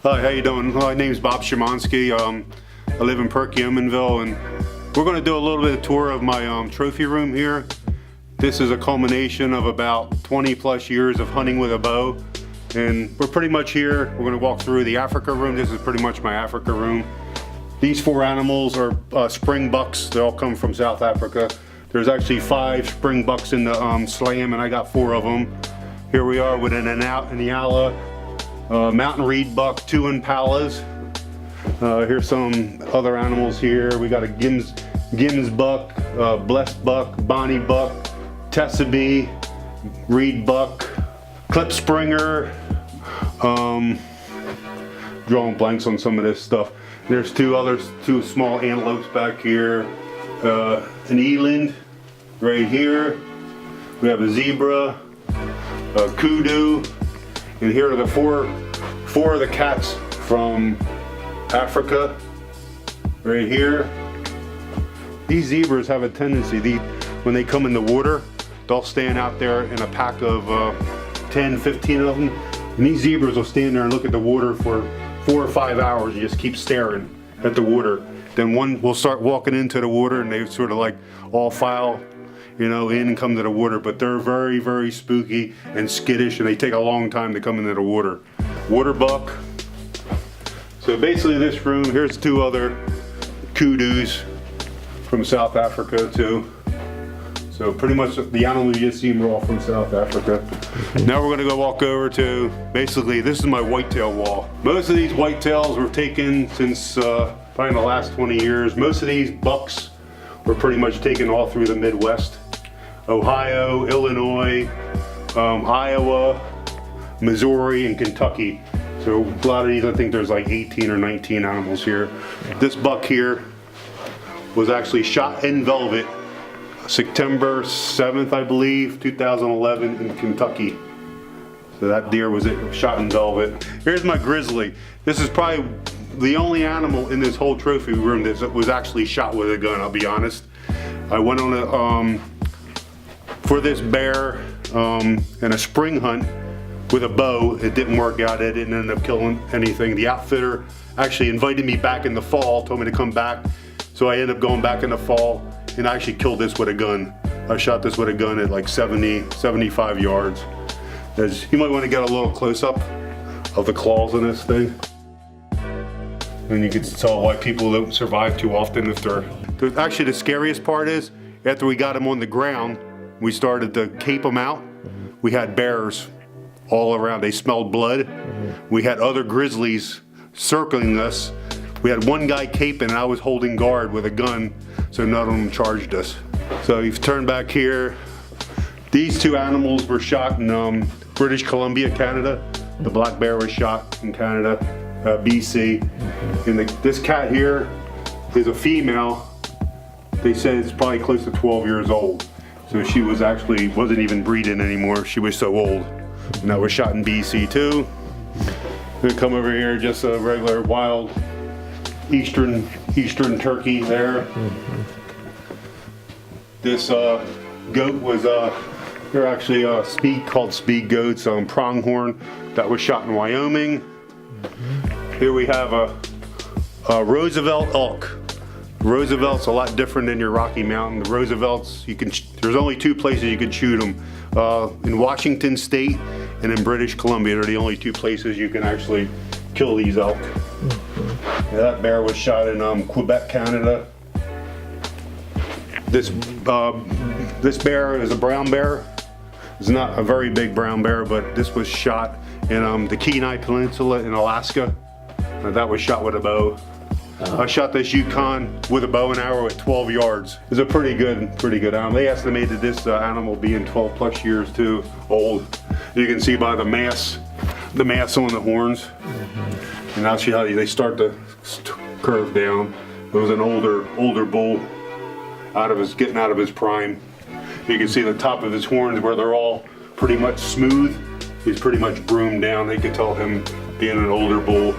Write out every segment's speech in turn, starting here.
Hi, how you doing? My name's Bob Szymanski. I live in Perkiomenville, and we're going to do a little bit of tour of my trophy room here. This is a culmination of about 20 plus years of hunting with a bow, and we're pretty much here. We're going to walk through the Africa room. This is pretty much my Africa room. These four animals are spring bucks. They all come from South Africa. There's actually 5 spring bucks in the slam, and I got 4 of them. Here we are with an Inyala, mountain reed buck, 2 impalas. Here's some other animals here. We got a Gims buck, blessed buck, Bonnie buck, Tessabee, reed buck, Klipspringer. Drawing blanks on some of this stuff. There's 2 small antelopes back here. An eland right here. We have a zebra, a kudu, and here are the four of the cats from Africa right here. These zebras have a tendency, when they come in the water, they'll stand out there in a pack of 10, 15 of them, and these zebras will stand there and look at the water for 4 or 5 hours. You just keep staring at the water. Then one will start walking into the water, and they sort of like all file, in and come to the water. But they're very, very spooky and skittish, and they take a long time to come into the water. Water buck. So basically this room, here's 2 other kudus from South Africa too. So pretty much the animals you just seen were all from South Africa. Now we're gonna go walk over to, basically this is my whitetail wall. Most of these whitetails were taken since probably the last 20 years. Most of these bucks were pretty much taken all through the Midwest. Ohio, Illinois, Iowa, Missouri, and Kentucky. So a lot of these, I think there's like 18 or 19 animals here. This buck here was actually shot in velvet September 7th, I believe, 2011 in Kentucky. So that deer was shot in velvet. Here's my grizzly. This is probably the only animal in this whole trophy room that was actually shot with a gun, I'll be honest. I went on a, for this bear in a spring hunt with a bow. It didn't work out. I didn't end up killing anything. The outfitter actually invited me back in the fall, told me to come back. So I ended up going back in the fall, and I actually killed this with a gun. I shot this with a gun at like 70, 75 yards. You might want to get a little close up of the claws in this thing. And you can tell why people don't survive too often if they're... Actually, the scariest part is, after we got them on the ground, we started to cape them out. We had bears all around. They smelled blood. We had other grizzlies circling us. We had one guy caping, and I was holding guard with a gun, so none of them charged us. So you've turned back here. These 2 animals were shot in British Columbia, Canada. The black bear was shot in Canada, BC. And this cat here is a female. They said it's probably close to 12 years old. So she wasn't even breeding anymore. She was so old. And that was shot in BC too. We come over here, just a regular wild eastern turkey there. This goat was they're actually called speed goats, pronghorn, that was shot in Wyoming. Here we have a Roosevelt elk. Roosevelt's a lot different than your Rocky Mountain. The Roosevelts, there's only 2 places you can shoot them. In Washington State and in British Columbia. They're the only 2 places you can actually kill these elk. Yeah, that bear was shot in Quebec, Canada. This bear is a brown bear. It's not a very big brown bear, but this was shot in the Kenai Peninsula in Alaska. That was shot with a bow. I shot this Yukon with a bow and arrow at 12 yards. It's a pretty good animal. They estimated this animal being 12 plus years too old. You can see by the mass on the horns. And that's how they start to curve down. It was an older bull getting out of his prime. You can see the top of his horns where they're all pretty much smooth. He's pretty much broomed down. They could tell him being an older bull.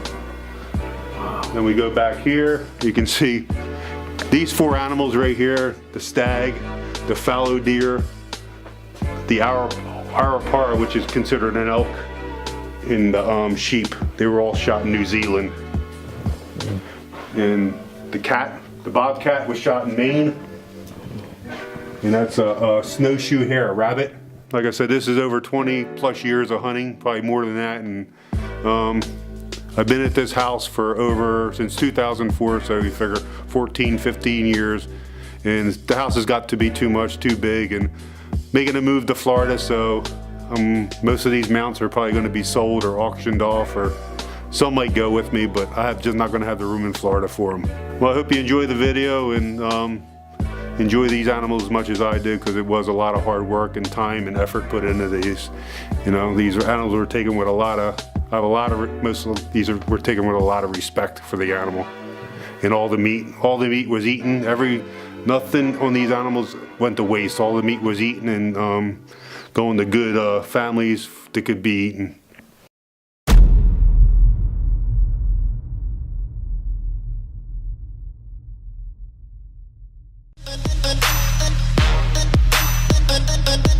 Then we go back here. You can see these 4 animals right here: the stag, the fallow deer, the arapara, which is considered an elk, and the sheep. They were all shot in New Zealand. And the cat, the bobcat, was shot in Maine. And that's a snowshoe hare, a rabbit. Like I said, this is over 20 plus years of hunting, probably more than that. And I've been at this house for since 2004, so you figure 14, 15 years. And the house has got to be too much, too big, and making a move to Florida, so most of these mounts are probably going to be sold or auctioned off, or some might go with me, but I'm just not going to have the room in Florida for them. Well, I hope you enjoy the video and enjoy these animals as much as I did, because it was a lot of hard work and time and effort put into these. You know, these animals were taken with most of these were taken with a lot of respect for the animal. And all the meat was eaten. Nothing on these animals went to waste. All the meat was eaten and going to good families that could be eaten. But